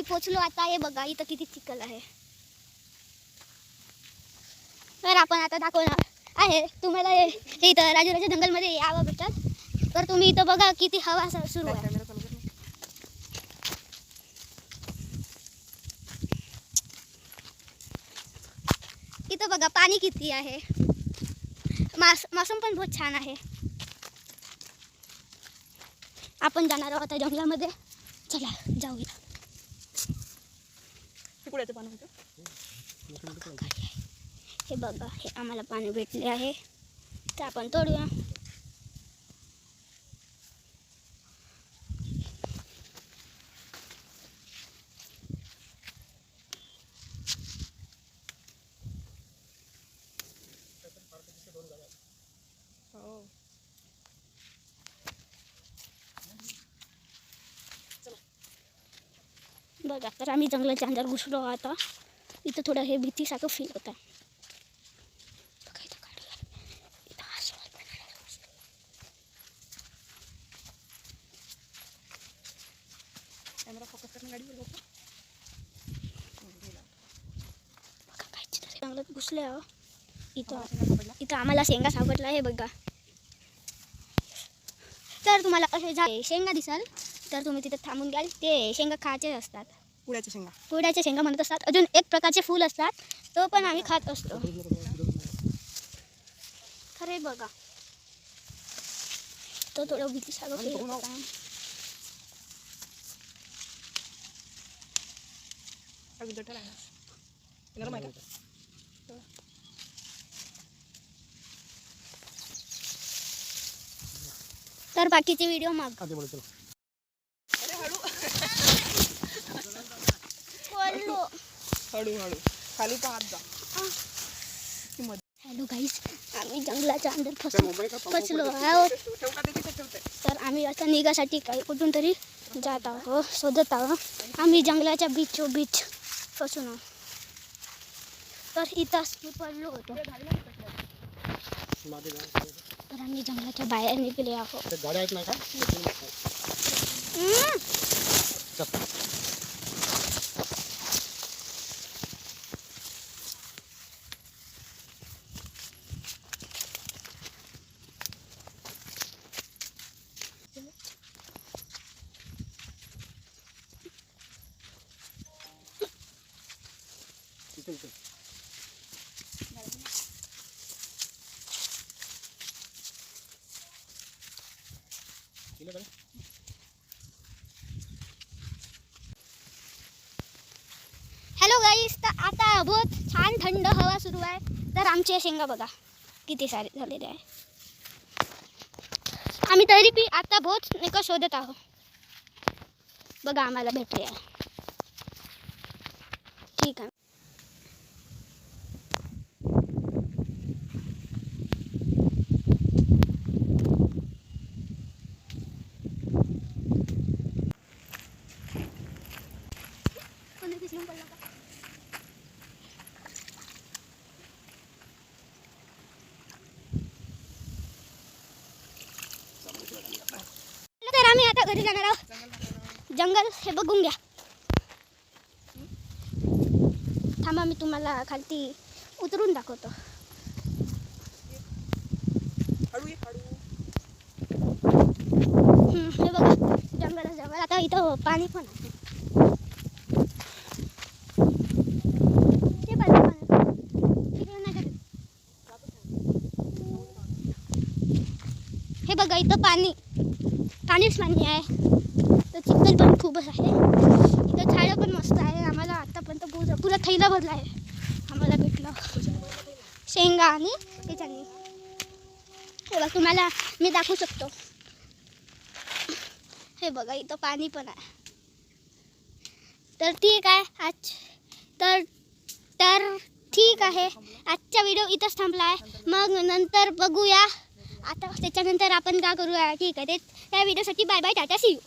पोचलो आता. हे बघा इथं किती चिखल आहे. तर आपण आता दाखवणार आहे तुम्हाला हे इथं राजुराच्या जंगलमध्ये यावं भेटत. तर तुम्ही इथं बघा किती हवा सुरू आहे. इथं बघा पाणी किती आहे. मौसम पण बहुत छान आहे. आपण जाणार आहोत आता जंगलामध्ये. चला जाऊया. हे बघा हे आम्हाला पाणी भेटले आहे तर आपण तोडूया. बघा तर आम्ही जंगलाच्या अंदर घुसलो आता. इथं थोडं हे भीतीसारखं फील होतं. जंगलात घुसले आहो. इथं आम्हाला शेंगा सापडला आहे बघा. तर तुम्हाला असे शेंगा दिसाल तर तुम्ही तिथे थांबून घ्याल. ते शेंगा खायचे असतात. कुड्याच्या शेंगा म्हणत असतात. अजून एक प्रकारचे फूल असतात तो पण आम्ही खात असतो. खरे बघा तो थोडं भीतीसारखं फील होतं. तर बाकीचे व्हिडिओ मग हळूहळू खाली पाहत जा. हॅलो गाईस, आम्ही जंगलाच्या अंदर फसलो आहोत. तर आम्ही आता निघासाठी काही कुठून तरी जात आहोत, शोधत आहोत. आम्ही जंगलाच्या बीच फसून आहोत. तर इथंच मी पडलो होतो. तर आम्ही जंगलाच्या बाहेर निघले आहोत. हॅलो गाईस, तर आता बहुत छान थंड हवा सुरू आहे. तर आमचे शेंगा बघा किती सारे झालेले आहे. आम्ही तरी बी आता बहुत नाही का शोधत आहोत. बघा आम्हाला भेटले आहे. ठीक आहे. तर आम्ही आता घरी जाणार आहोत. जंगल हे बघून घ्या. थांबा मी तुम्हाला खालती उतरून दाखवतो. हे बघा जंगल आता इथं पाणी पण आहे. हे बघा इथं पाणीच पाणी आहे. तर चिखल पण खूपच आहे. इथं झाडं पण मस्त आहे. आम्हाला आतापर्यंत पुरा थैला भरला आहे. आम्हाला भेटलं शेंगा आणि त्याच्यानी. हे बघा तुम्हाला मी दाखवू शकतो. हे बघा इथं पाणी पण आहे. तर ठीक आहे तर ठीक आहे. आजचा व्हिडिओ इथंच थांबला आहे. मग नंतर बघूया. आता त्याच्यानंतर आपण काय करूया. ठीक आहे. त्या व्हिडिओसाठी bye bye, tata, see you.